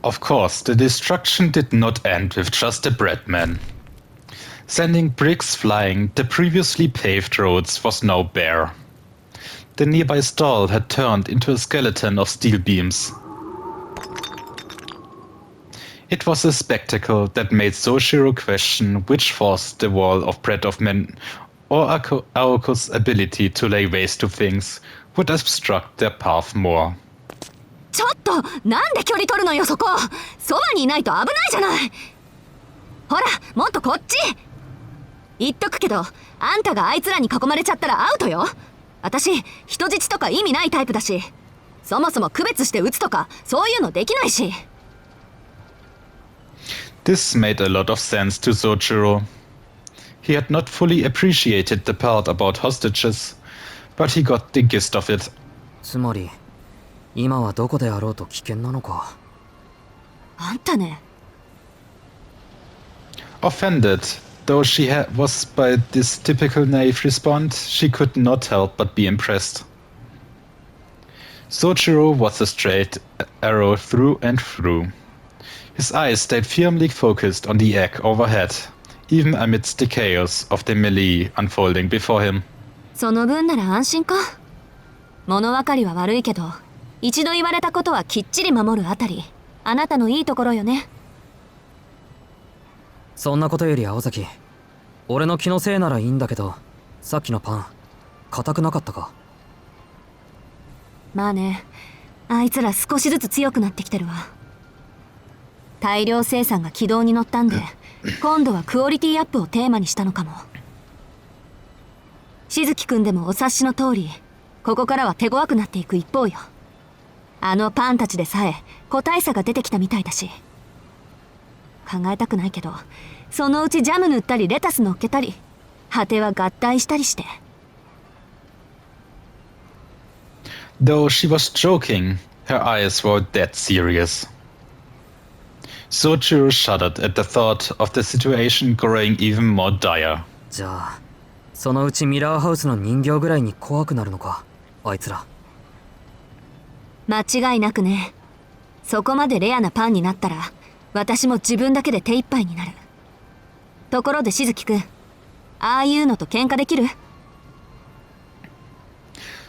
Of course, the destruction did not end with just the breadman. Sending bricks flying, the previously paved roads was now bare. The nearby stall had turned into a skeleton of steel beams. It was a spectacle that made Soichiro question which force the wall of bread of men or Aoko's ability to lay waste to things would obstruct their path more. ちょっとなんで距離取るのよそこそばにいないと危ないじゃないほらもっとこっち言っとくけどあんたがあいつらに囲まれちゃったらアウトよ私人質とか意味ないタイプだしそもそも区別して撃つとかそういうのできないし This made a lot of sense to Soichiro. He had not fully appreciated the part about hostages, but he got the gist of it. つまり今はどこであろうと危険なのかあんたね Offended, though she was by this typical naive response, she could not help but be impressed. Soichiro was a straight arrow through and through. His eyes stayed firmly focused on the egg overhead, even amidst the chaos of the melee unfolding before him. その分なら安心か物分かりは悪いけど一度言われたことはきっちり守るあたりあなたのいいところよねそんなことより青崎俺の気のせいならいいんだけどさっきのパン硬くなかったかまあねあいつら少しずつ強くなってきてるわ大量生産が軌道に乗ったんで今度はクオリティアップをテーマにしたのかもしずきくんでもお察しの通りここからは手強くなっていく一方よあのパンたちでさえ個体差が出てきたみたいだし考えたくないけどそのうちジャム塗ったりレタス乗っけたり果ては合体したりして Though she was joking, her eyes were dead serious. Soichiro shuddered at the thought of the situation growing even more dire. じゃあそのうちミラーハウスの人形ぐらいに怖くなるのかあいつら間違いなくねそこまでレアなパンになったら私も自分だけで手一杯になるところでしずきくんああいうのと喧嘩できる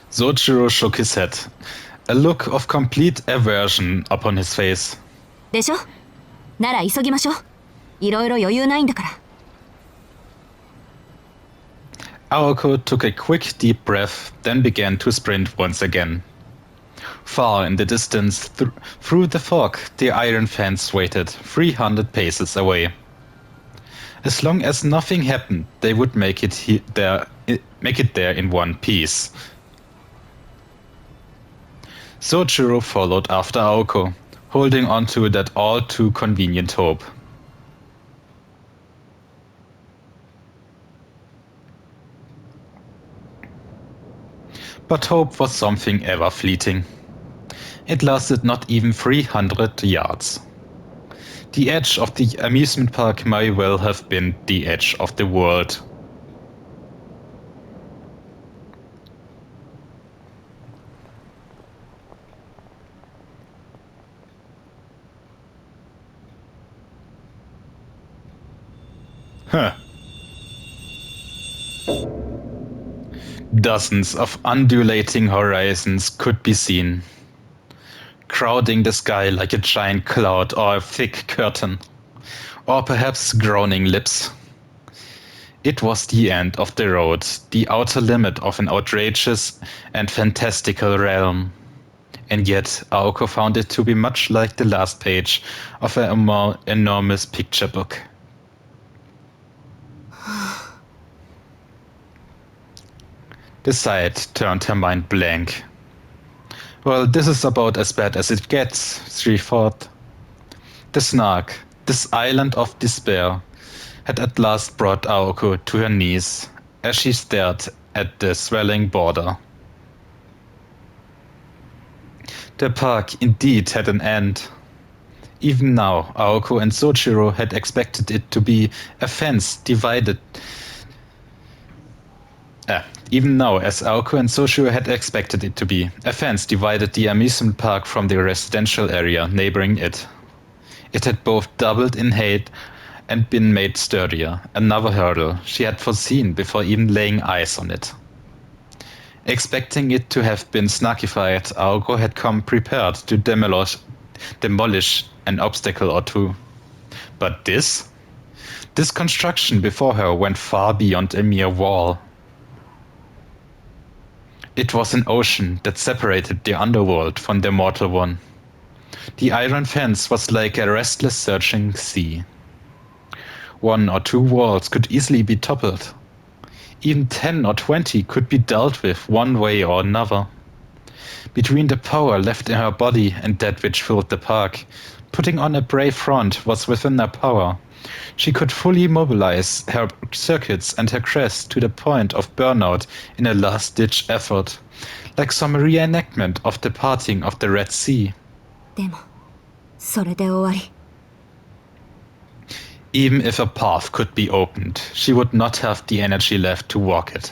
Soichiro shook his head, a look of complete aversion upon his face. でしょなら急ぎましょういろいろ余裕ないんだから Aoko took a quick deep breath, then began to sprint once again. Far in the distance, through the fog, the iron fence waited 300 paces away. As long as nothing happened, they would make it there in one piece. Soichiro followed after Aoko, holding on to that all too convenient hope. But hope was something ever fleeting. It lasted not even 300 yards. The edge of the amusement park may well have been the edge of the world. Huh. Dozens of undulating horizons could be seen, crowding the sky like a giant cloud or a thick curtain, or perhaps groaning lips. It was the end of the road, the outer limit of an outrageous and fantastical realm. And yet Aoko found it to be much like the last page of a more enormous picture book. The sight turned her mind blank. Well, this is about as bad as it gets, she thought. The Snark, this island of despair, had at last brought Aoko to her knees as she stared at the swelling border. The park indeed had an end. Even now, Aoko and Soichiro had expected it to be a fence divided Even now, as Aoko and Soshiro had expected it to be, a fence divided the amusement park from the residential area neighboring it. It had both doubled in height and been made sturdier, another hurdle she had foreseen before even laying eyes on it. Expecting it to have been snarkified, Aoko had come prepared to demolish an obstacle or two. But this construction before her went far beyond a mere wall. It was an ocean that separated the underworld from the mortal one. The iron fence was like a restless searching sea. 1 or 2 walls could easily be toppled. Even 10 or 20 could be dealt with one way or another. Between the power left in her body and that which filled the park, putting on a brave front was within her power. She could fully mobilize her circuits and her crest to the point of burnout in a last-ditch effort, like some reenactment of the parting of the Red Sea. でもそれで終わり。 Even if a path could be opened, she would not have the energy left to walk it.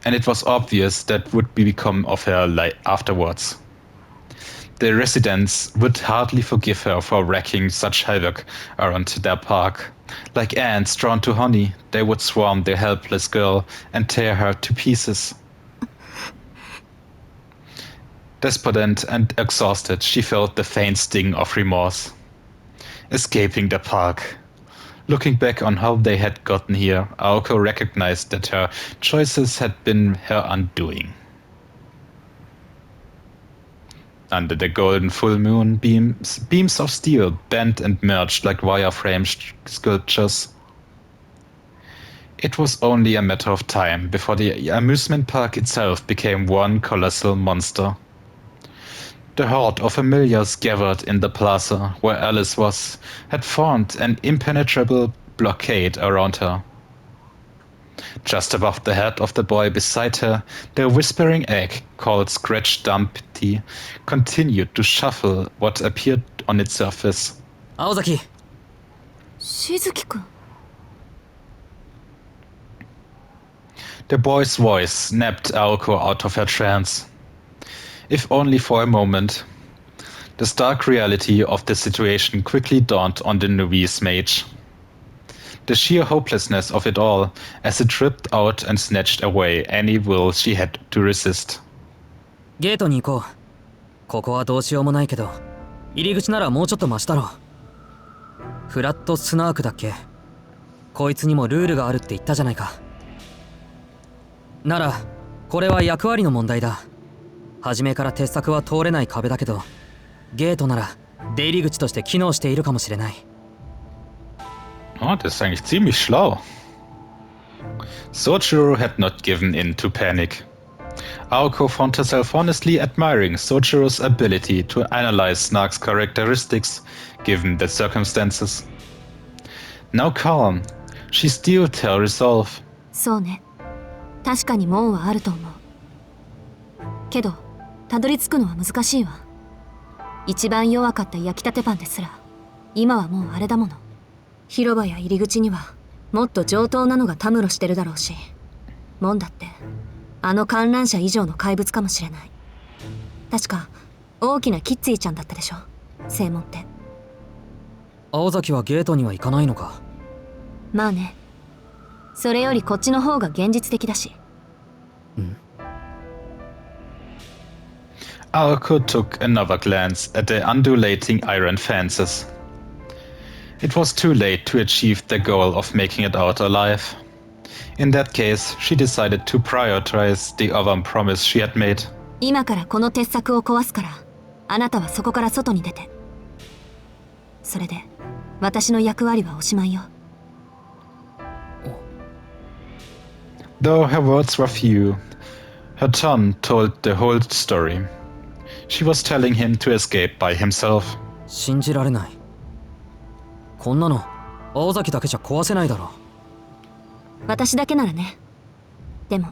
And it was obvious that would become of her afterwards. The residents would hardly forgive her for wreaking such havoc around their park. Like ants drawn to honey, they would swarm the helpless girl and tear her to pieces. Despondent and exhausted, she felt the faint sting of remorse. Escaping the park. Looking back on how they had gotten here, Aoko recognized that her choices had been her undoing. Under the golden full moon, beams of steel bent and merged like wireframe sculptures. It was only a matter of time before the amusement park itself became one colossal monster. The horde of familiars gathered in the plaza where Alice was had formed an impenetrable blockade around her. Just above the head of the boy beside her, the whispering egg called Scratch Dumpty continued to shuffle what appeared on its surface. 青崎 しずきくん。 The boy's voice snapped Aoko out of her trance. If only for a moment. The stark reality of the situation quickly dawned on the novice mage. The sheer hopelessness of it all as it ripped out and snatched away any will she had to resist. ゲートに行こう。ここはどうしようもないけど、入り口ならもうちょっとマシだろ。フラットスナークだっけ？こいつにもルールがあるって言ったじゃないか。なら、これは役割の問題だ。初めから鉄柵は通れない壁だけど、ゲートなら出入り口として機能しているかもしれない。Oh, das ist eigentlich ziemlich schlau. Sochiro had not given in to panic. Aoko found herself honestly admiring Sochiro's ability to analyze Snark's characteristics given the circumstances. Now calm, she steeled her resolve. そうね。確かに門はあると思う。けど、たどり着くのは難しいわ。一番弱かった焼きたてパンですら、今はもうあれだもの。広場や入り口には、もっと上等なのがたむろしてるだろうし、門だって、あの観覧車以上の怪物かもしれない。確か、大きなキッツィちゃんだったでしょ、正門って。青崎はゲートには行かないのか。まあね。それよりこっちの方が現実的だし。うん。Aoko took another glance at the undulating iron fences. It was too late to achieve the goal of making it out alive. In that case, she decided to prioritize the other promise she had made. 今からこの鉄柵を壊すから、あなたはそこから外に出て。それで、私の役割はおしまいよ。Though her words were few, her tone told the whole story. She was telling him to escape by himself. 信じられない。こんなの青崎だけじゃ壊せないだろ。私だけならね。でも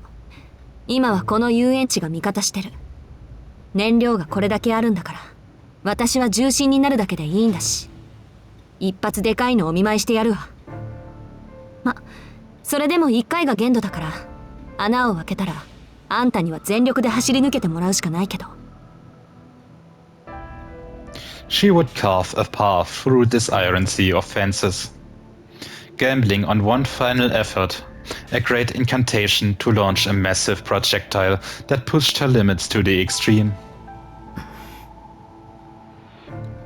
今はこの遊園地が味方してる。燃料がこれだけあるんだから、私は重心になるだけでいいんだし、一発でかいのお見舞いしてやるわ。ま、それでも一回が限度だから、穴を開けたらあんたには全力で走り抜けてもらうしかないけど。She would carve a path through this iron sea of fences, gambling on one final effort, a great incantation to launch a massive projectile that pushed her limits to the extreme.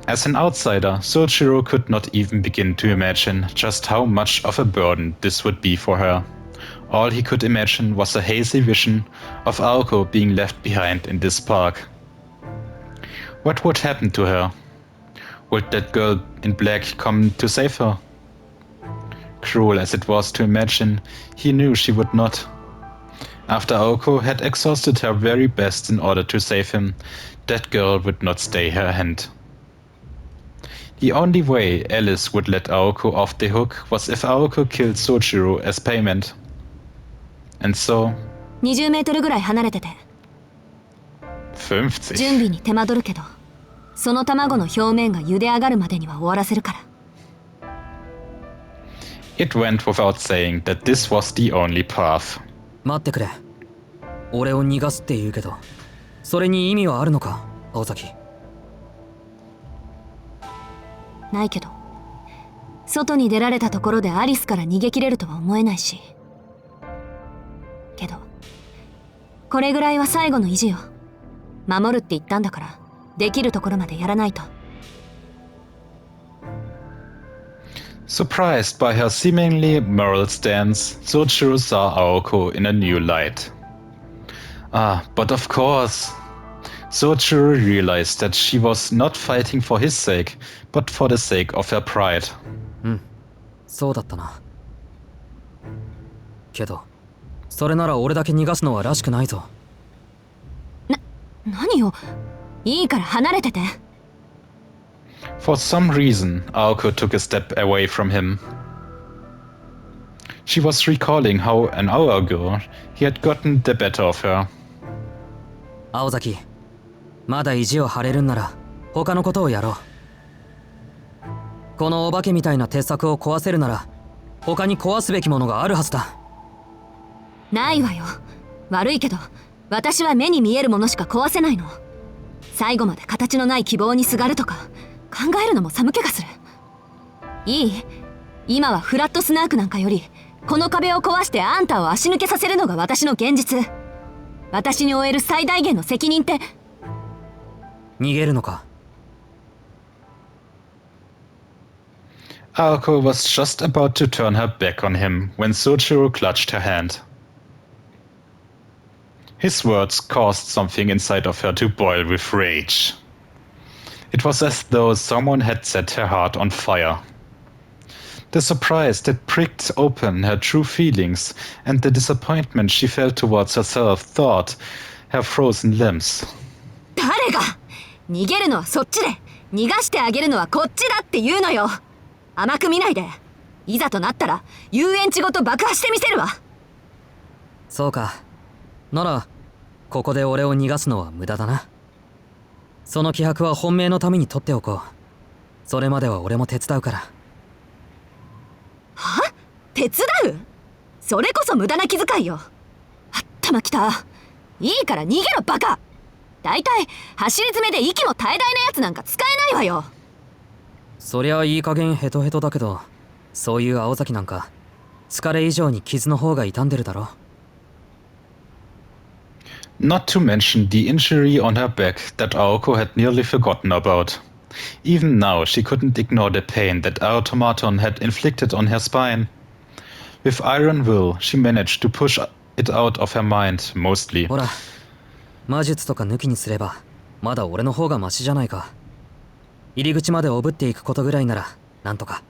As an outsider, Soichiro could not even begin to imagine just how much of a burden this would be for her. All he could imagine was a hazy vision of Aoko being left behind in this park. What would happen to her? Would that girl in black come to save her? Cruel as it was to imagine, he knew she would not. After Aoko had exhausted her very best in order to save him, that girl would not stay her hand. The only way Alice would let Aoko off the hook was if Aoko killed Soichiro as payment. And so... 20メートルぐらい離れてて。50. 準備に手間取るけど、その卵の表面が茹で上がるまでには終わらせるから。It went without saying that this was the only path. 待ってくれ。俺を逃がすって言うけど、それに意味はあるのか、青崎。ないけど、外に出られたところでアリスから逃げ切れるとは思えないし。けど、これぐらいは最後の意地よ。守るって言ったんだから、できるところまでやらないと。Surprised by her seemingly moral stance, Soichiro saw Aoko in a new light. But of course... Soichiro realized that she was not fighting for his sake, but for the sake of her pride. そうだったな。けど、それなら俺だけ逃がすのはらしくないぞ。何よ。いいから離れてて。For some reason, Aoko took a step away from him. She was recalling how an hour ago he had gotten the better of her. 青崎、まだ意地を張れるんなら他のことをやろう。このお化けみたいな鉄柵を壊せるなら他に壊すべきものがあるはずだ。ないわよ。悪いけど私は目に見えるものしか壊せないの。最後まで形のない希望にすがるとか考えるのも寒気がする。いい？今はフラットスナークなんかよりこの壁を壊してあんたを足抜けさせるのが私の現実。私に負える最大限の責任って。逃げるのか？ Aoko was just about to turn her back on him when Soichiro clutched her hand. His words caused something inside of her to boil with rage. It was as though someone had set her heart on fire. The surprise that pricked open her true feelings and the disappointment she felt towards herself thawed her frozen limbs. 誰が逃げるのはそっちで逃がしてあげるのはこっちだって言うのよ。甘く見ないで。いざとなったら遊園地ごと爆破してみせるわ。そうか。ならここで俺を逃がすのは無駄だな。その気迫は本命のために取っておこう。それまでは俺も手伝うから。は？手伝う？それこそ無駄な気遣いよ。頭きた。いいから逃げろバカ。だいたい走り詰めで息も絶え絶えなやつなんか使えないわよ。そりゃいい加減ヘトヘトだけど、そういう青崎なんか疲れ以上に傷の方が傷んでるだろ。Not to mention the injury on her back that Aoko had nearly forgotten about. Even now she couldn't ignore the pain that Automaton had inflicted on her spine. With iron will, she managed to push it out of her mind, mostly. ほら、魔術とか抜きにすればまだ俺の方がマシじゃないか。入り口までおぶっていくことぐらいならなんとか。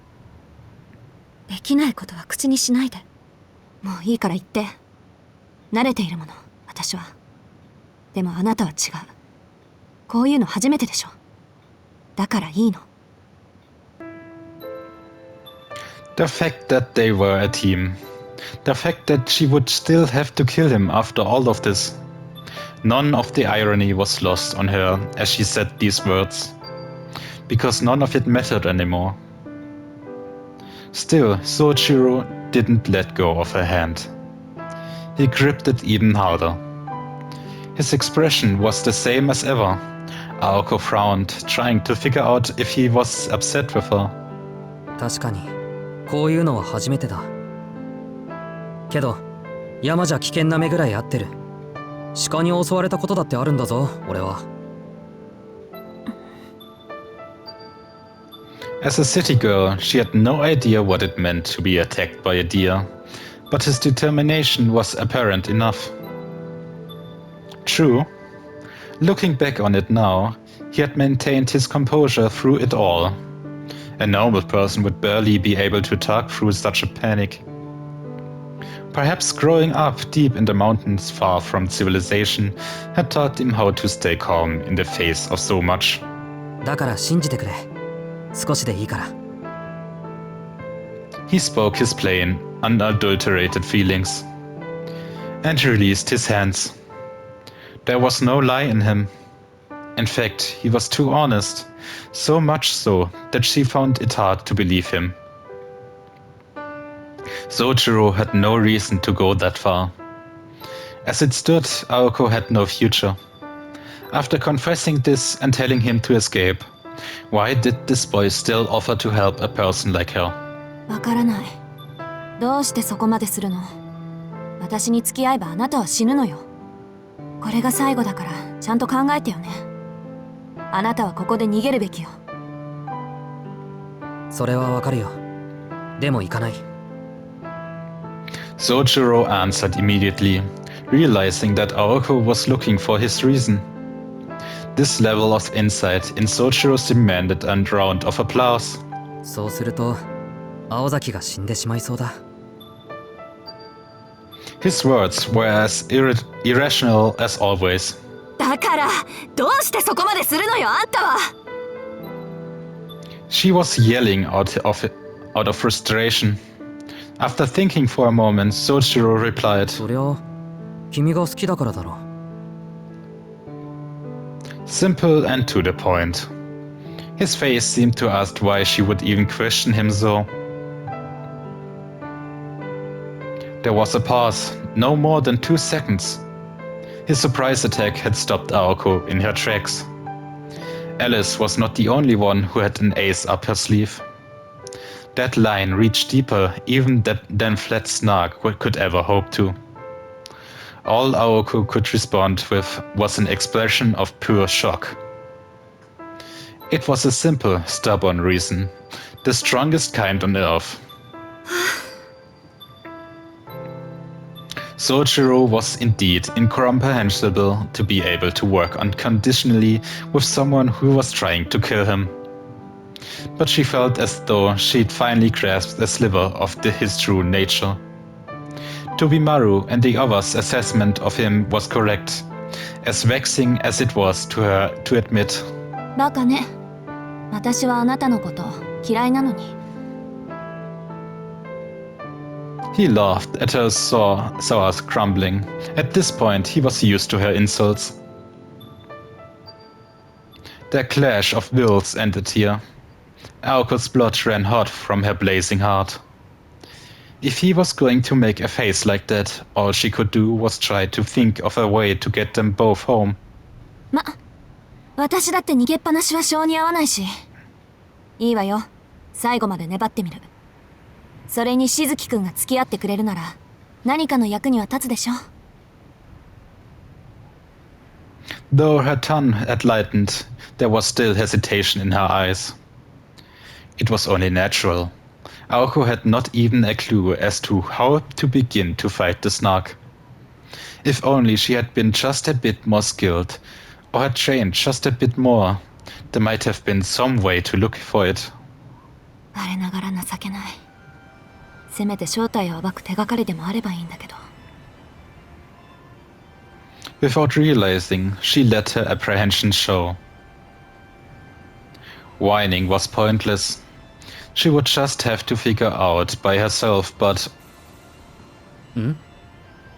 できないことは口にしないで。もういいから言って。慣れているもの、私は。でもあなたは違う。こういうの初めてでしょ。だからいいの。The fact that they were a team. The fact that she would still have to kill him after all of this. None of the irony was lost on her as she said these words. Because none of it mattered anymore. Still, Soichiro didn't let go of her hand. He gripped it even harder. His expression was the same as ever. Aoko frowned, trying to figure out if he was upset with her. 確かにこういうのは初めてだ。けど山じゃ危険な目ぐらい合ってる。鹿に襲われたことだってあるんだぞ、俺は。As a city girl, she had no idea what it meant to be attacked by a deer, but his determination was apparent enough. True. Looking back on it now, he had maintained his composure through it all. A normal person would barely be able to talk through such a panic. Perhaps growing up deep in the mountains far from civilization had taught him how to stay calm in the face of so much. だから信じてくれ。少しでいいから。He spoke his plain, unadulterated feelings, and released his hands. There was no lie in him. In fact, he was too honest, so much so that she found it hard to believe him. Sojiro had no reason to go that far. As it stood, Aoko had no future. After confessing this and telling him to escape, why did this boy still offer to help a person like her? わからない。どうしてそこまでするの？私に付き合えばあなたは死ぬのよ。これが最後だからちゃんと考えてよね。あなたはここで逃げるべきよ。それはわかるよ。でも行かない。Sojiro answered immediately, realizing that Aoko was looking for his reason. This level of insight in Sojiro's demanded a round of applause. そうすると青崎が死んでしまいそうだ。His words were as irrational as always. だからどうしてそこまでするのよ、あんたは。She was yelling out of frustration. After thinking for a moment, Sojiro replied, そりゃ君が好きだからだろ。simple and to the point. His face seemed to ask why she would even question him so. There was a pause, no more than 2 seconds. His surprise attack had stopped Aoko in her tracks. Alice was not the only one who had an ace up her sleeve. That line reached deeper even than Flat Snark could ever hope to. All Aoko could respond with was an expression of pure shock. It was a simple, stubborn reason, the strongest kind on earth. Sojiro was indeed incomprehensible to be able to work unconditionally with someone who was trying to kill him. But she felt as though she'd finally grasped a sliver of his true nature. Tobimaru and the others' assessment of him was correct, as vexing as it was to her to admit. バカね。私はあなたのこと嫌いなのに。He laughed at her sour crumbling. At this point, he was used to her insults. Their clash of wills ended here. Aoko's blood ran hot from her blazing heart. If he was going to make a face like that, all she could do was try to think of a way to get them both home. 私だって逃げっぱなしは性に合わないし。いいわよ。最後まで粘ってみる。それにしずきくんが付き合ってくれるなら、何かの役には立つでしょ。Though her tongue had lightened, there was still hesitation in her eyes. It was only natural. Aoko had not even a clue as to how to begin to fight the snark. If only she had been just a bit more skilled, or had trained just a bit more, there might have been some way to look for it. 我ながら情けない。せめて正体を暴く手がかりでもあればいいんだけど。Without realizing, she let her apprehension show. Whining was pointless. She would just have to figure out by herself, but...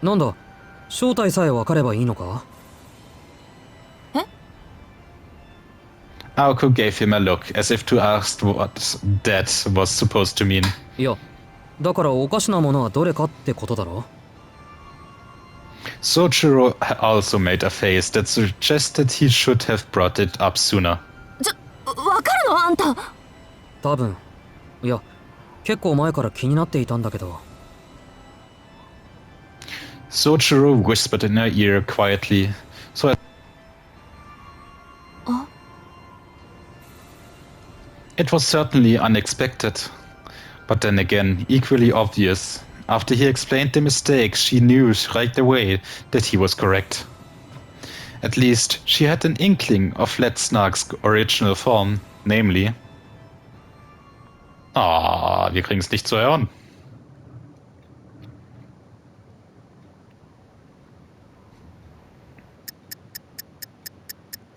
なんだ、正体さえ分かればいいのか？え？ Aoko gave him a look, as if to ask what that was supposed to mean. いや、だからおかしなものはどれかってことだろ？ Soichiro also made a face that suggested he should have brought it up sooner. わかるのあんた。多分。いや、結構前から気になっていたんだけど。Soichiro whispered in her ear quietly, so it was certainly unexpected, but then again equally obvious. After he explained the mistake, she knew right away that he was correct. At least she had an inkling of Let Snark's original form, namely... Ah, wir kriegen es nicht zu hören.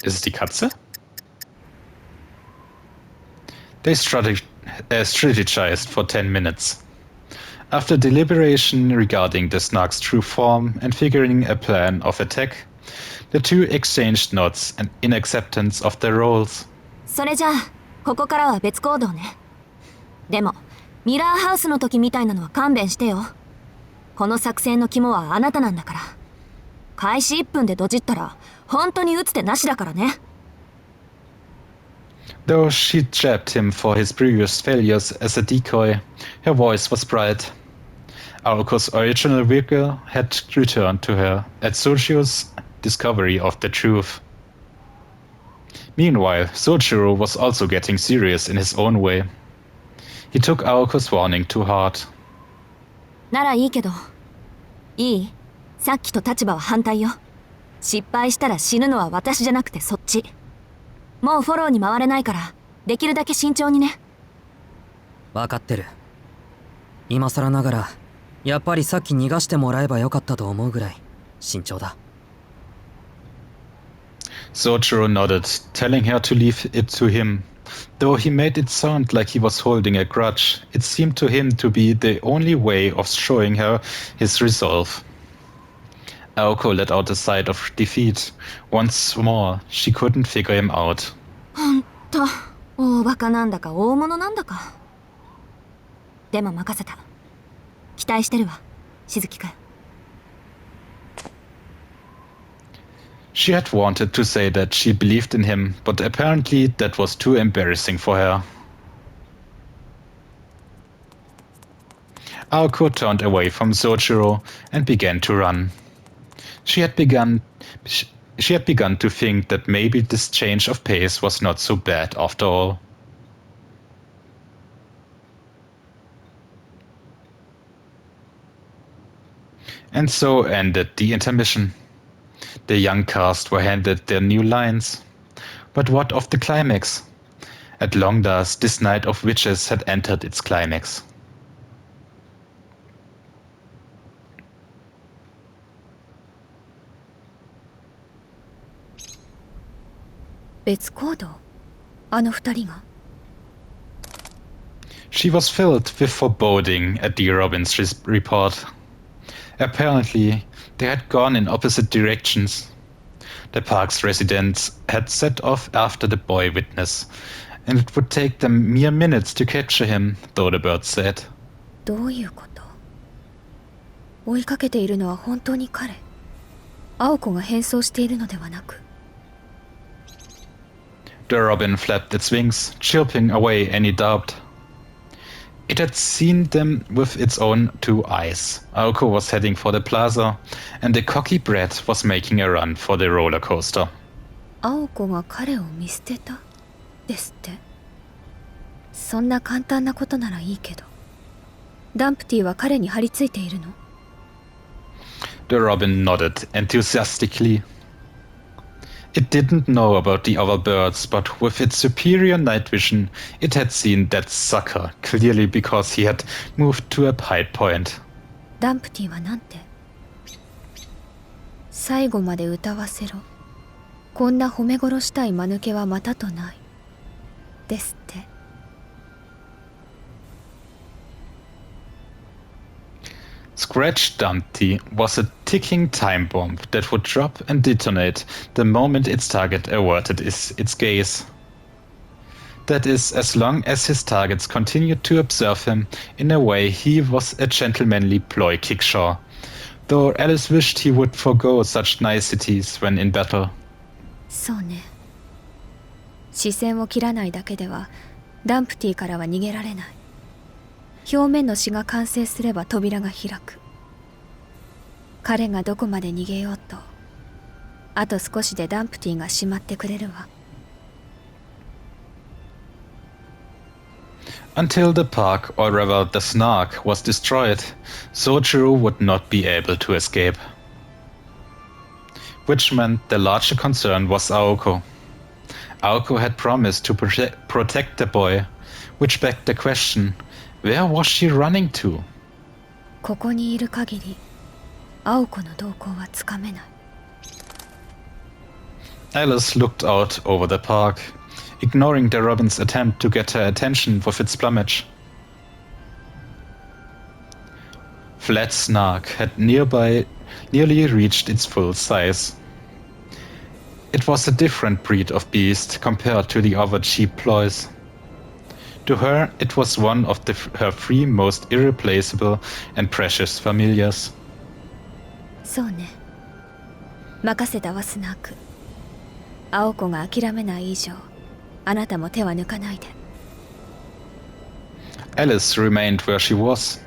Ist es die Katze? They strategized for 10 minutes. After deliberation regarding the Snark's true form and figuring a plan of attack, the two exchanged nods and in acceptance of their roles. それじゃあここからは別行動ね。でもミラーハウスの時みたいなのは勘弁してよ。この作戦の肝はあなたなんだから。開始1分でドジったら本当に打つ手なしだからね。Though she jabbed him for his previous failures as a decoy, her voice was bright. Aoko's original vigor had returned to her at Soichiro's discovery of the truth. Meanwhile, Soichiro was also getting serious in his own way. He took Aoko's warning to heart. ならいいけど。いい？さっきと立場は反対よ。失敗したら死ぬのは私じゃなくてそっち。もうフォローに回れないからできるだけ慎重にね。分かってる。今更ながらやっぱりさっき逃がしてもらえばよかったと思うぐらい慎重だ。Soichiro nodded, telling her to leave it to him. Though he made it sound like he was holding a grudge, it seemed to him to be the only way of showing her his resolve. Aoko let out a sigh of defeat. Once more, she couldn't figure him out. ほんと、大バカなんだか大物なんだか。でも任せた。期待してるわ、しずきくん。She had wanted to say that she believed in him, but apparently that was too embarrassing for her. Aoko turned away from Soichiro and began to run. She had begun to think that maybe this change of pace was not so bad after all. And so ended the intermission. The young cast were handed their new lines. But what of the climax? At long last, this night of witches had entered its climax. 別行動？あの二人が？ She was filled with foreboding at the Robin's report. Apparently, they had gone in opposite directions. The park's residents had set off after the boy witness, and it would take them mere minutes to capture him, though the bird said. どういうこと？追いかけているのは本当に彼？青子が変装しているのではなく？ The robin flapped its wings, chirping away any doubt. It had seen them with its own two eyes. Aoko was heading for the plaza, and the cocky brat was making a run for the roller coaster. 青子が彼を見捨てたですって？そんな簡単なことならいいけど、ダンプティは彼に張り付いているの？ The robin nodded enthusiastically. It didn't know about the other birds, but with its superior night vision, it had seen that sucker, clearly because he had moved to a high point. ダンプティはなんて？最後まで歌わせろ。こんな褒め殺したい間抜けはまたとない。ですって。Scratch Dumpty was a ticking time bomb that would drop and detonate the moment its target averted its gaze. That is, as long as his targets continued to observe him in a way he was a gentlemanly ploy kickshaw. though Alice wished he would forgo such niceties when in battle. そうね。視線を切らないだけではダンプティからは逃げられない。表面の死が完成すれば扉が開く。彼がどこまで逃げようと、あと少しでダンプティが閉まってくれるわ。Until the park, or rather the Snark, was destroyed, Sojiro would not be able to escape. Which meant the larger concern was Aoko. Aoko had promised to protect the boy, which begged the question, where was she running to? ここにいる限り、青子の動向はつかめない。Alice looked out over the park, ignoring the robin's attempt to get her attention with its plumage. Flat Snark had nearly reached its full size. It was a different breed of beast compared to the other cheap ploys. To her, it was one of her three most irreplaceable and precious familiars. そうね。任せたわ、スナーク。青子が諦めない以上、あなたも手は抜かないで。Alice remained where she was.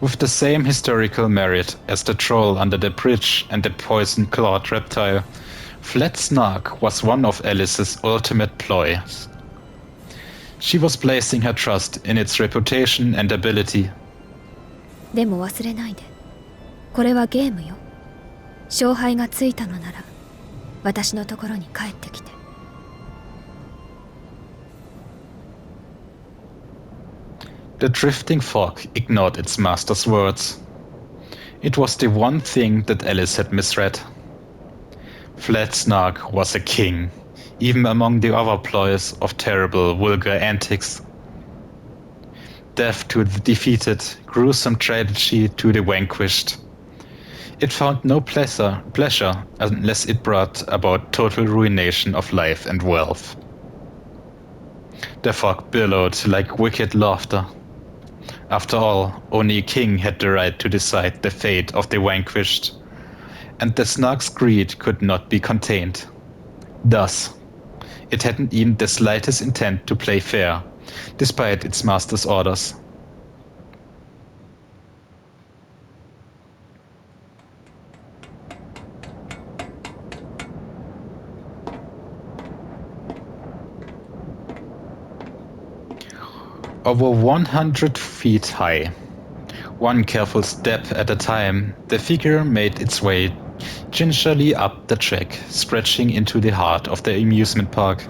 With the same historical merit as the troll under the bridge and the poison-clawed reptile, Flat Snark was one of Alice's ultimate ploys. She was placing her trust in its reputation and ability. でも忘れないで。これはゲームよ。勝敗がついたのなら、私のところに帰ってきて。The drifting fog ignored its master's words. It was the one thing that Alice had misread. Flat Snark was a king, even among the other ploys of terrible, vulgar antics. Death to the defeated, gruesome tragedy to the vanquished. It found no pleasure unless it brought about total ruination of life and wealth. The fog billowed like wicked laughter. After all, only a king had the right to decide the fate of the vanquished, and the Snark's greed could not be contained. Thus, it hadn't even the slightest intent to play fair, despite its master's orders. Over 100 feet high, one careful step at a time, the figure made its way gingerly up the track, stretching into the heart of the amusement park.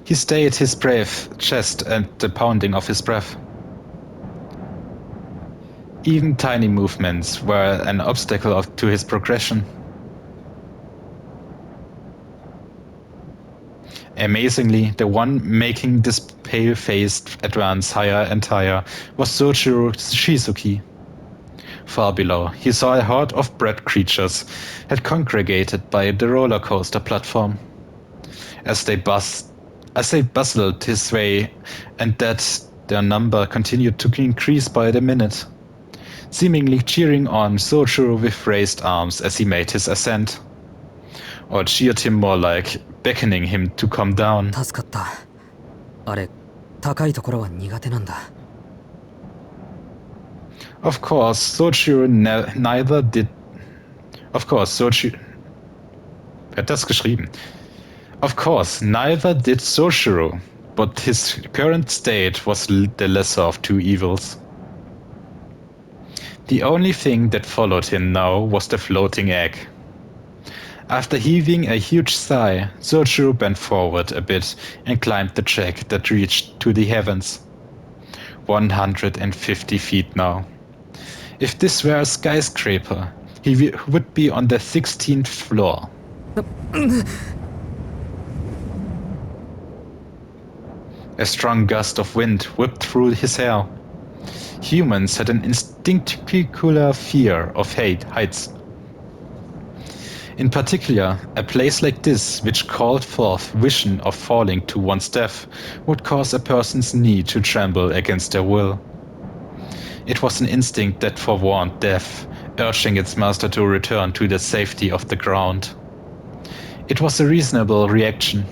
He stayed his brave chest and the pounding of his breath. Even tiny movements were an obstacle to his progression. Amazingly, the one making this pale-faced advance higher and higher was Sojiro Shizuki. Far below, he saw a horde of bread creatures had congregated by the roller coaster platform. As they bustled his way, and that their number continued to increase by the minute, seemingly cheering on Sojiro with raised arms as he made his ascent. Or cheered him more like beckoning him to come down. 助かった。あれ、高いところは苦手なんだ。Of course, Sojiro neither did. Of course, Sojiro. Wer hat das geschrieben? Of course, neither did Sojiro, but his current state was the lesser of two evils. The only thing that followed him now was the floating egg. After heaving a huge sigh, Sojiro bent forward a bit and climbed the track that reached to the heavens. 150 feet now. If this were a skyscraper, he would be on the 16th floor. A strong gust of wind whipped through his hair. Humans had an instinctive fear of heights. In particular, a place like this, which called forth vision of falling to one's death, would cause a person's knee to tremble against their will. It was an instinct that forewarned death, urging its master to return to the safety of the ground. It was a reasonable reaction.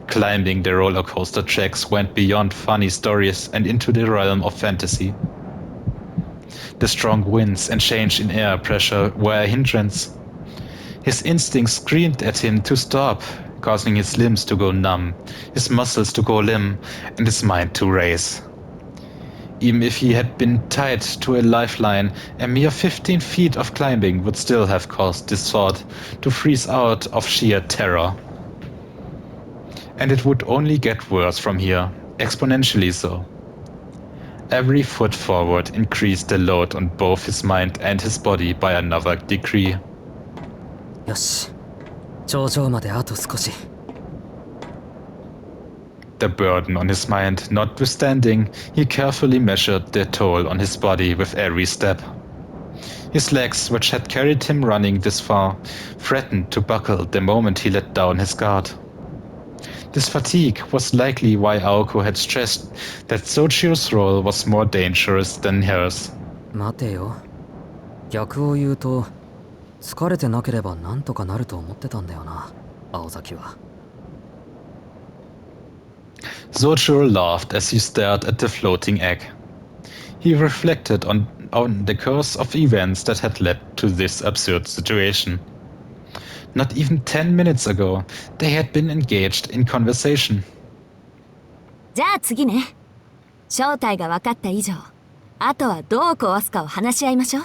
Climbing the roller coaster tracks went beyond funny stories and into the realm of fantasy. The strong winds and change in air pressure were a hindrance. His instincts screamed at him to stop, causing his limbs to go numb, his muscles to go limp, and his mind to race. Even if he had been tied to a lifeline, a mere 15 feet of climbing would still have caused this thought to freeze out of sheer terror. And it would only get worse from here, exponentially so. Every foot forward increased the load on both his mind and his body by another degree. よし、頂上まであと少し。The burden on his mind notwithstanding, he carefully measured the toll on his body with every step. His legs, which had carried him running this far, threatened to buckle the moment he let down his guard. This fatigue was likely why Aoko had stressed that Sochiro's role was more dangerous than hers. 待てよ。逆を言うと、疲れてなければなんとかなると思ってたんだよな、青崎は。Sochiro laughed as he stared at the floating egg. He reflected on the course of events that had led to this absurd situation. Not even 10 minutes ago, they had been engaged in conversation. じゃあ次ね。正体が分かった以上、あとはどう壊すかを話し合いましょう。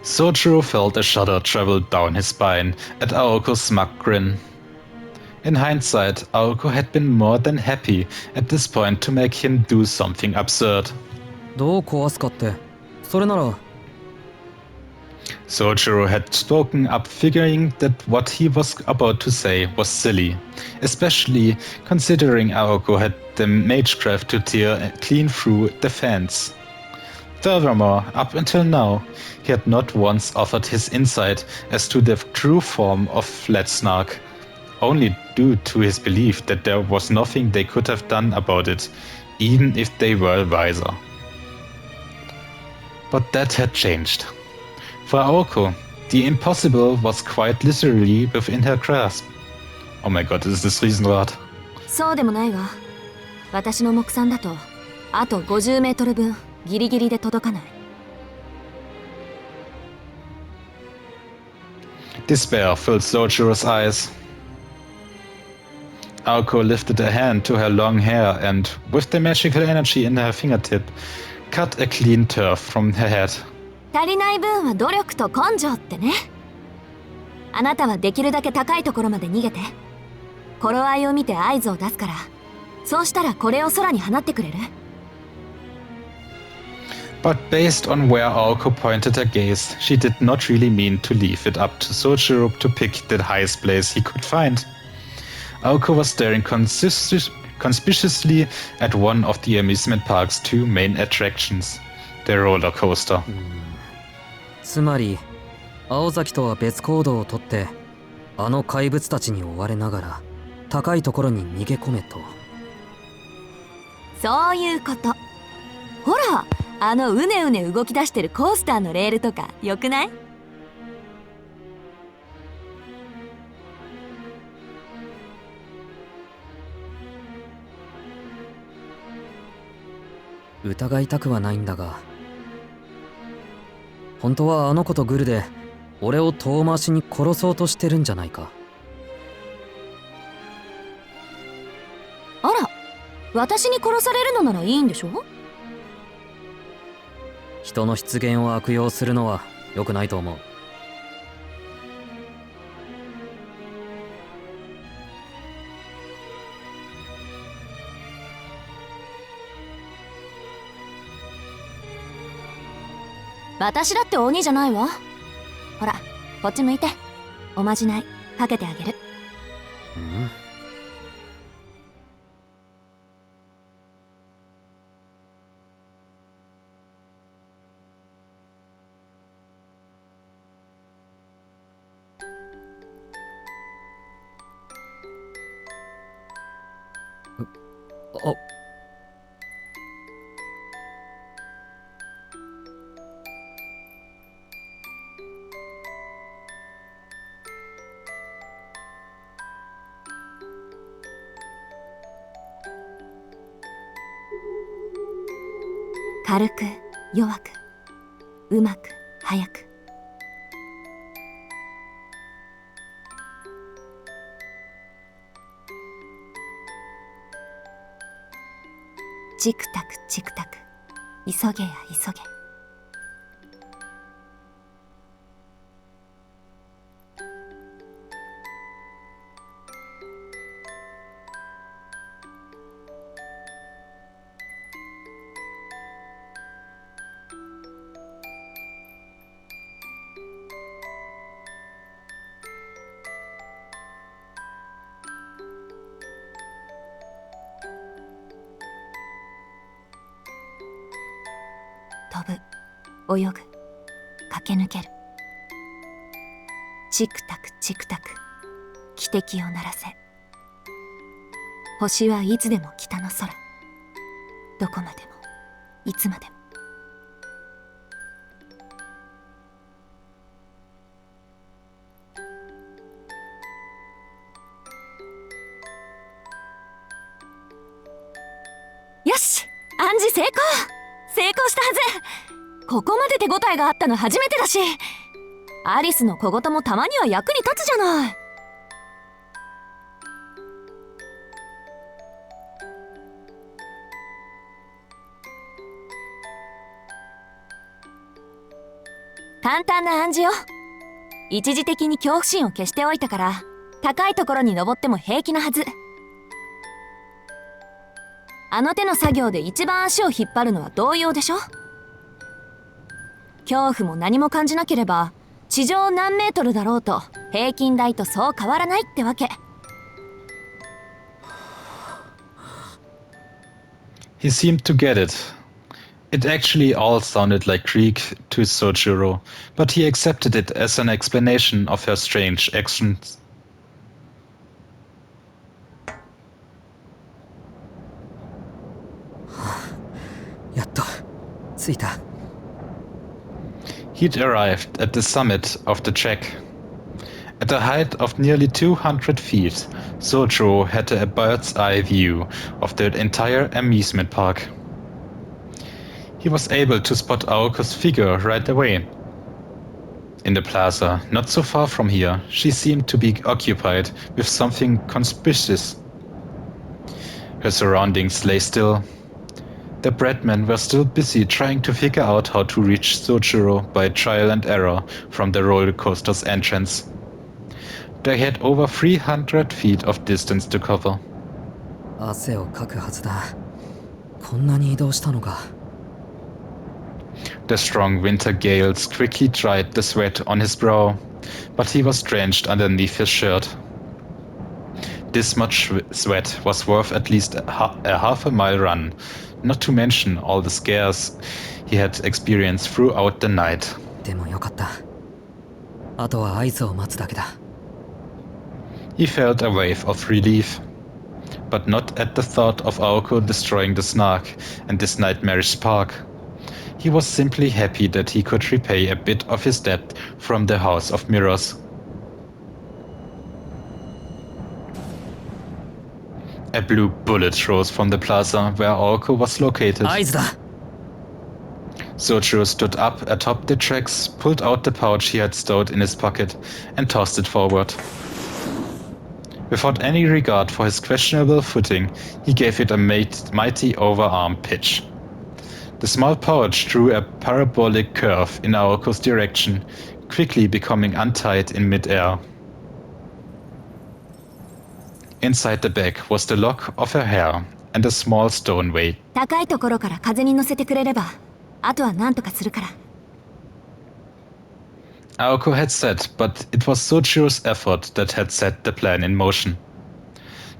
Sochiro felt a shudder travel down his spine at Aoko's smug grin. In hindsight, Aoko had been more than happy at this point to make him do something absurd. どう壊すかって、それなら。Sochiro had spoken up, figuring that what he was about to say was silly, especially considering Aoko had the magecraft to tear clean through the fence. Furthermore, up until now, he had not once offered his insight as to the true form of Flatsnark, only due to his belief that there was nothing they could have done about it, even if they were wiser. But that had changed. For Aoko, the impossible was quite literally within her grasp. Oh my god, is this Riesenrad? そうでもないわ。私の目算だと、あと50メートル分、ギリギリで届かない。Despair filled Sojiro's eyes. Aoko lifted a hand to her long hair and, with the magical energy in her fingertip, cut a clean turf from her head. 足りない分は努力と根性ってね。あなたはできるだけ高いところまで逃げて。頃合いを見て合図を出すから。そうしたらこれを空に放ってくれる？ But based on where Aoko pointed her gaze, she did not really mean to leave it up to Sojiro to pick the highest place he could find. Aoko was staring conspicuously at one of the amusement park's two main attractions, the roller coaster. つまり、青崎とは別行動をとって、あの怪物たちに追われながら、高いところに逃げ込めと。そういうこと。ほら、あのうねうね動き出してるコースターのレールとかよくない？疑いたくはないんだが、本当はあの子とグルで俺を遠回しに殺そうとしてるんじゃないか。あら、私に殺されるのならいいんでしょ？人の出現を悪用するのは良くないと思う。私だって鬼じゃないわ。ほら、こっち向いて。おまじないかけてあげる。うん。あ、軽く弱くうまく早く。チクタクチクタク急げや急げ。飛ぶ、泳ぐ、駆け抜ける。チクタクチクタク、汽笛を鳴らせ。星はいつでも北の空。どこまでも、いつまでも。よし、暗示成功。成功したはず。ここまで手応えがあったの初めてだし、アリスの小言もたまには役に立つじゃない。簡単な暗示よ。一時的に恐怖心を消しておいたから、高いところに登っても平気なはず。あの手の作業で一番足を引っ張るのは動揺でしょ。恐怖も何も感じなければ地上何メートルだろうと平均台とそう変わらないってわけ。He seemed to get it. It actually all sounded like Greek to Sojiro, but he accepted it as an explanation of her strange actions. やっと着いた。 He'd arrived at the summit of the track. At a height of nearly 200 feet, Sojiro had a bird's eye view of the entire amusement park. He was able to spot Aoko's figure right away. In the plaza, not so far from here, she seemed to be occupied with something conspicuous. Her surroundings lay still. The breadmen were still busy trying to figure out how to reach Sojiro by trial and error from the roller coaster's entrance. They had over 300 feet of distance to cover. 汗をかくはずだ。こんなに移動したのか。The strong winter gales quickly dried the sweat on his brow, but he was drenched underneath his shirt. This much sweat was worth at least a half a mile run, not to mention all the scares he had experienced throughout the night. でもよかった。あとは合図を待つだけだ。He felt a wave of relief, but not at the thought of Aoko destroying the Snark and this nightmarish park. He was simply happy that he could repay a bit of his debt from the House of Mirrors. A blue bullet rose from the plaza where Aoko was located. 合図だ。 Sojiro stood up atop the tracks, pulled out the pouch he had stowed in his pocket, and tossed it forward. Without any regard for his questionable footing, he gave it a mighty overarm pitch. The small pouch drew a parabolic curve in Aoko's direction, quickly becoming untied in mid-air. Inside the bag was the lock of her hair and a small stone weight. 高いところから風に乗せてくれれば、あとは何とかするから。Aoko had said, but it was Sojiro's effort that had set the plan in motion.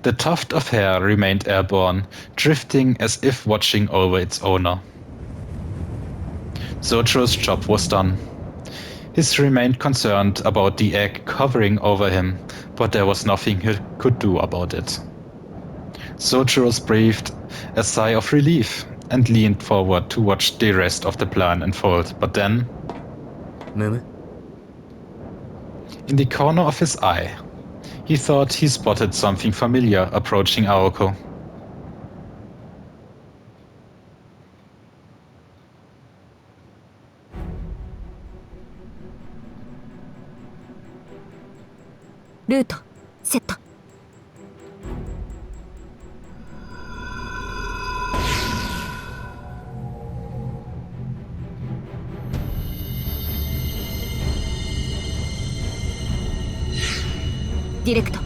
The tuft of hair remained airborne, drifting as if watching over its owner. Sojiro's job was done. He remained concerned about the egg hovering over him, but there was nothing he could do about it. Sojiro breathed a sigh of relief and leaned forward to watch the rest of the plan unfold, but then... むむ。 In the corner of his eye, he thought he spotted something familiar approaching Aoko. ルートセット。ディレクト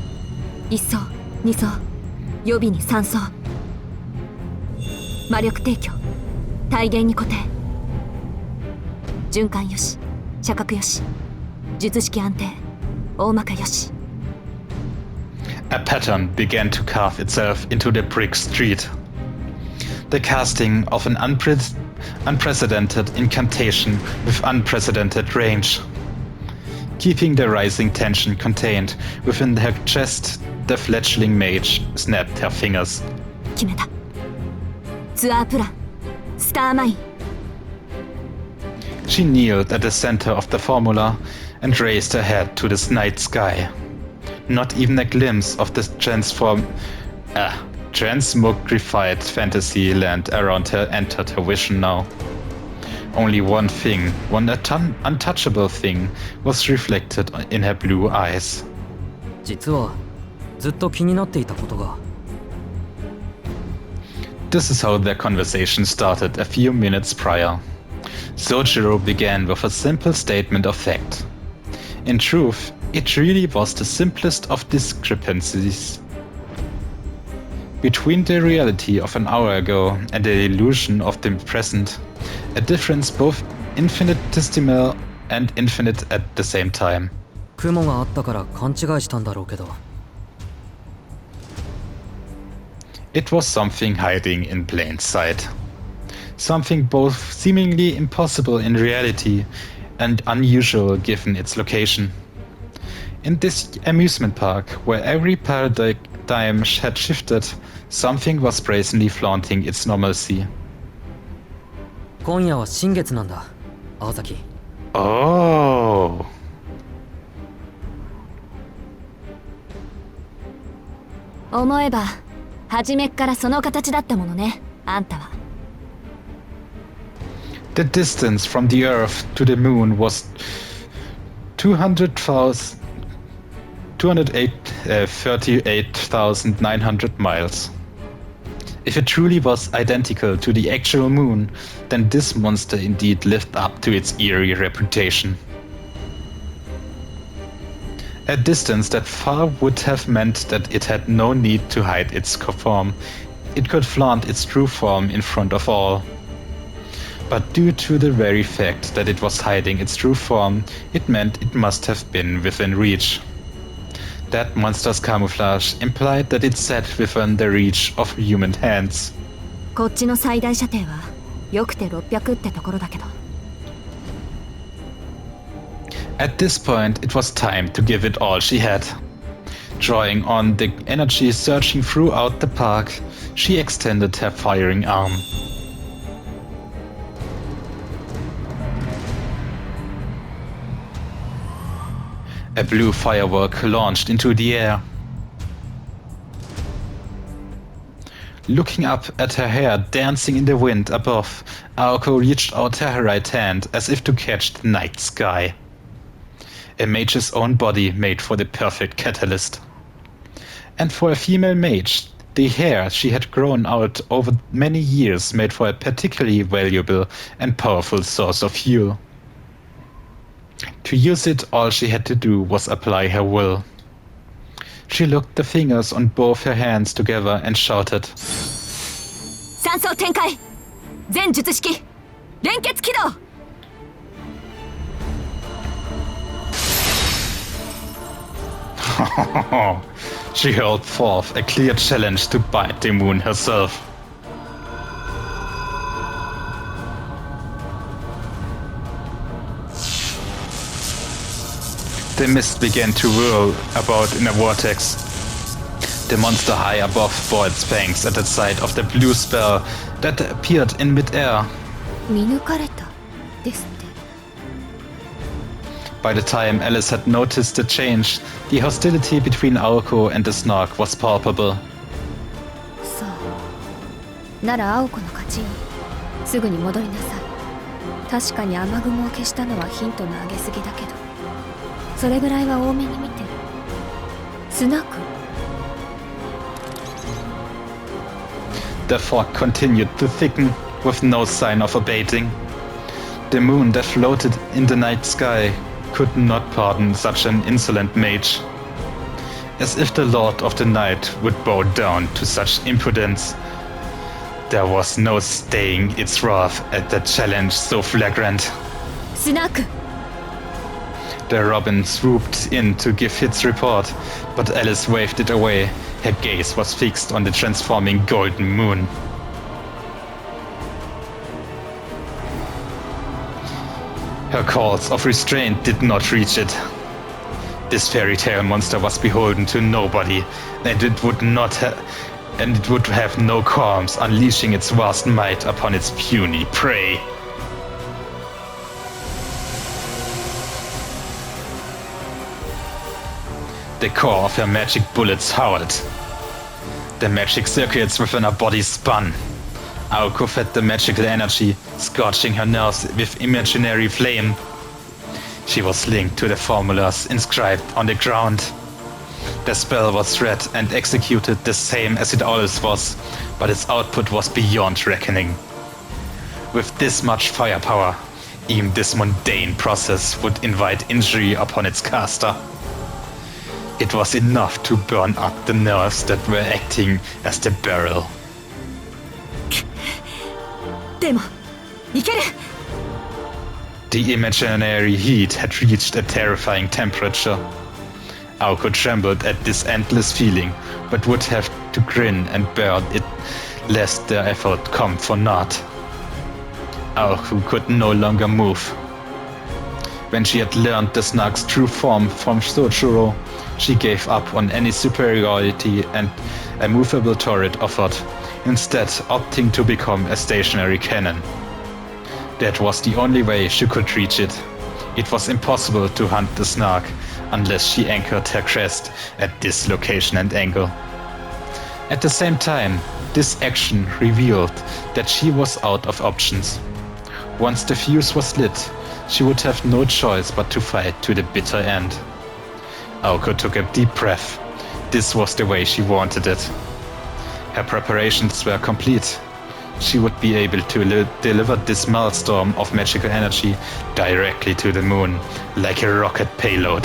1層2層予備に3層。魔力提供体現に固定。循環よし射角よし術式安定大まかよし。A pattern began to carve itself into the brick street. The casting of an unprecedented incantation with unprecedented range. Keeping the rising tension contained within her chest, the fledgling mage snapped her fingers. 決めた。ツアープランスターマイン。 She kneeled at the center of the formula and raised her head to the night sky. Not even a glimpse of the transmogrified fantasy land around her entered her vision now. Only one thing, one untouchable thing, was reflected in her blue eyes. 実はずっと気になっていたことが。This is how their conversation started a few minutes prior. Sojiro began with a simple statement of fact. In truth, it really was the simplest of discrepancies. Between the reality of an hour ago and the illusion of the present, a difference both infinitesimal and infinite at the same time. 雲があったから勘違いしたんだろうけど。It was something hiding in plain sight. Something both seemingly impossible in reality and unusual given its location. In this amusement park, where every paradigm had shifted, something was brazenly flaunting its normalcy. 今夜は新月なんだ、青崎。Oh. 思えば初めっからその形だったものね、あんたは。The distance from the Earth to the Moon was 238,900 miles. If it truly was identical to the actual Moon, then this monster indeed lived up to its eerie reputation. A distance that far would have meant that it had no need to hide its form. It could flaunt its true form in front of all. But due to the very fact that it was hiding its true form, it meant it must have been within reach. That monster's camouflage implied that it sat within the reach of human hands. こっちの最大射程はよくて600ってところだけど。At this point, it was time to give it all she had. Drawing on the energy surging throughout the park, she extended her firing arm. A blue firework launched into the air. Looking up at her hair dancing in the wind above, Aoko reached out her right hand as if to catch the night sky. A mage's own body made for the perfect catalyst. And for a female mage, the hair she had grown out over many years made for a particularly valuable and powerful source of fuel. To use it, all she had to do was apply her will. She looked the fingers on both her hands together and shouted, 三層展開全術式連結起動。 She hurled forth a clear challenge to bite the moon herself. The mist began to whirl about in a vortex. The monster high above bore its fangs at the sight of the blue spell that appeared in mid-air. 見抜かれたですって。 By the time Alice had noticed the change, the hostility between Aoko and the Snark was palpable. そう。なら青子の勝ち。すぐに戻りなさい。確かに雨雲を消したのはヒントの上げすぎだけど、それぐらいは多めに見て。snark? The fog continued to thicken with no sign of abating. The moon that floated in the night sky could not pardon such an insolent mage. As if the Lord of the Night would bow down to such impudence. There was no staying its wrath at the challenge so flagrant. Snark! The robin swooped in to give its report, but Alice waved it away. Her gaze was fixed on the transforming golden moon. Her calls of restraint did not reach it. This fairy tale monster was beholden to nobody, and it would have no qualms unleashing its vast might upon its puny prey. The core of her magic bullets howled. The magic circuits within her body spun. Aoko fed the magical energy, scorching her nerves with imaginary flame. She was linked to the formulas inscribed on the ground. The spell was read and executed the same as it always was, but its output was beyond reckoning. With this much firepower, even this mundane process would invite injury upon its caster. It was enough to burn up the nerves that were acting as the barrel. でも、いける! The imaginary heat had reached a terrifying temperature. Aoko trembled at this endless feeling, but would have to grin and bear it lest their effort come for naught. Aoko could no longer move. When she had learned the Snark's true form from Sojuro, she gave up on any superiority and a movable turret offered, instead opting to become a stationary cannon. That was the only way she could reach it. It was impossible to hunt the Snark unless she anchored her crest at this location and angle. At the same time, this action revealed that she was out of options. Once the fuse was lit, she would have no choice but to fight to the bitter end. Aoko took a deep breath. This was the way she wanted it. Her preparations were complete. She would be able to deliver this maelstrom of magical energy directly to the moon, like a rocket payload.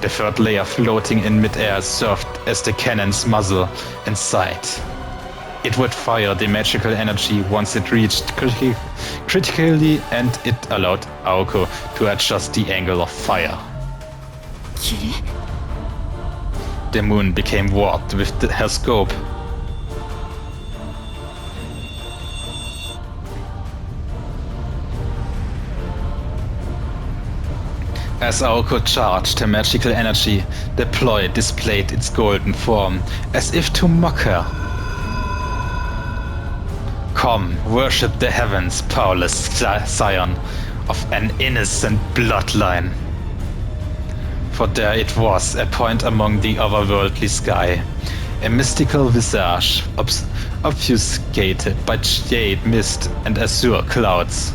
The third layer floating in midair served as the cannon's muzzle and sight. It would fire the magical energy once it reached critically, and it allowed Aoko to adjust the angle of fire. The moon became warped with her scope. As Aoko charged her magical energy, the ploy displayed its golden form, as if to mock her. Come, worship the heavens, powerless scion of an innocent bloodline. For there it was, a point among the otherworldly sky, a mystical visage obfuscated by jade mist and azure clouds.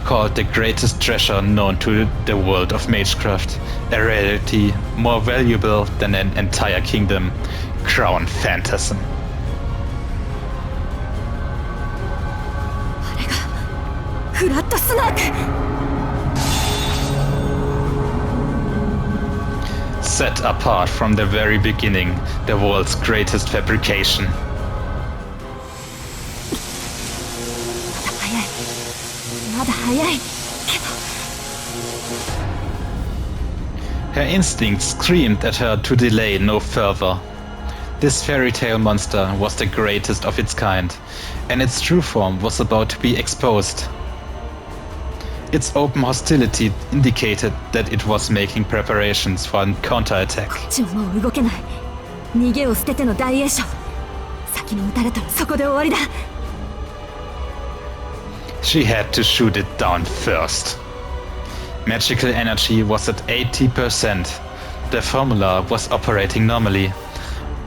Called the greatest treasure known to the world of magecraft, a rarity more valuable than an entire kingdom, crown phantasm. Flat Snark! Set apart from the very beginning, the world's greatest fabrication. Her instincts screamed at her to delay no further. This fairy tale monster was the greatest of its kind, and its true form was about to be exposed. Its open hostility indicated that it was making preparations for a counterattack. こっちはもう動けない。逃げを捨てての大栄翔。先に撃たれたらそこで終わりだ。She had to shoot it down first. Magical energy was at 80%. The formula was operating normally.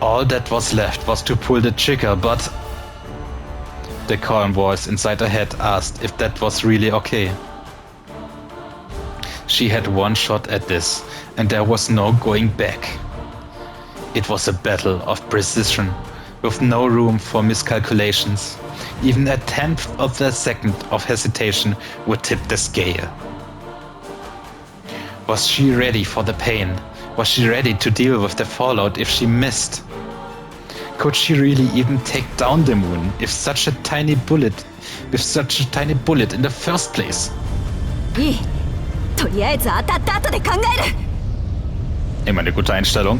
All that was left was to pull the trigger, but... The calm voice inside her head asked if that was really okay. She had one shot at this, and there was no going back. It was a battle of precision, with no room for miscalculations. Even a tenth of a second of hesitation would tip the scale. Was she ready for the pain? Was she ready to deal with the fallout if she missed? Could she really even take down the moon with such a tiny bullet in the first place? いい。とりあえず当たった後で考える。 Immer eine gute Einstellung.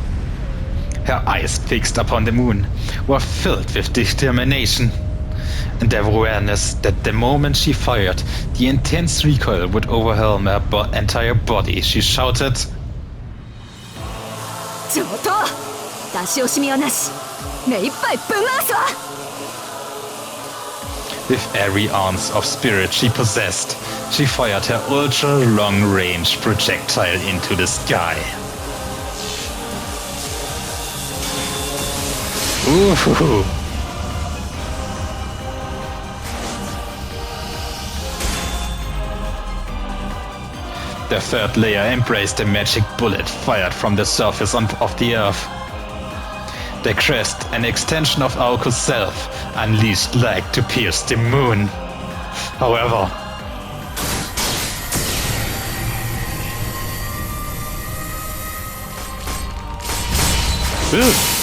Her eyes fixed upon the moon were filled with determination and the awareness that the moment she fired, the intense recoil would overwhelm her entire body. She shouted, 上等。出し惜しみはなし。目いっぱいぶん回すわ。 with every ounce of spirit she possessed, she fired her ultra-long-range projectile into the sky. Ooh. The third layer embraced the magic bullet fired from the surface of the Earth. The crest, an extension of Aoko's self, unleashed light to pierce the moon. However, ugh.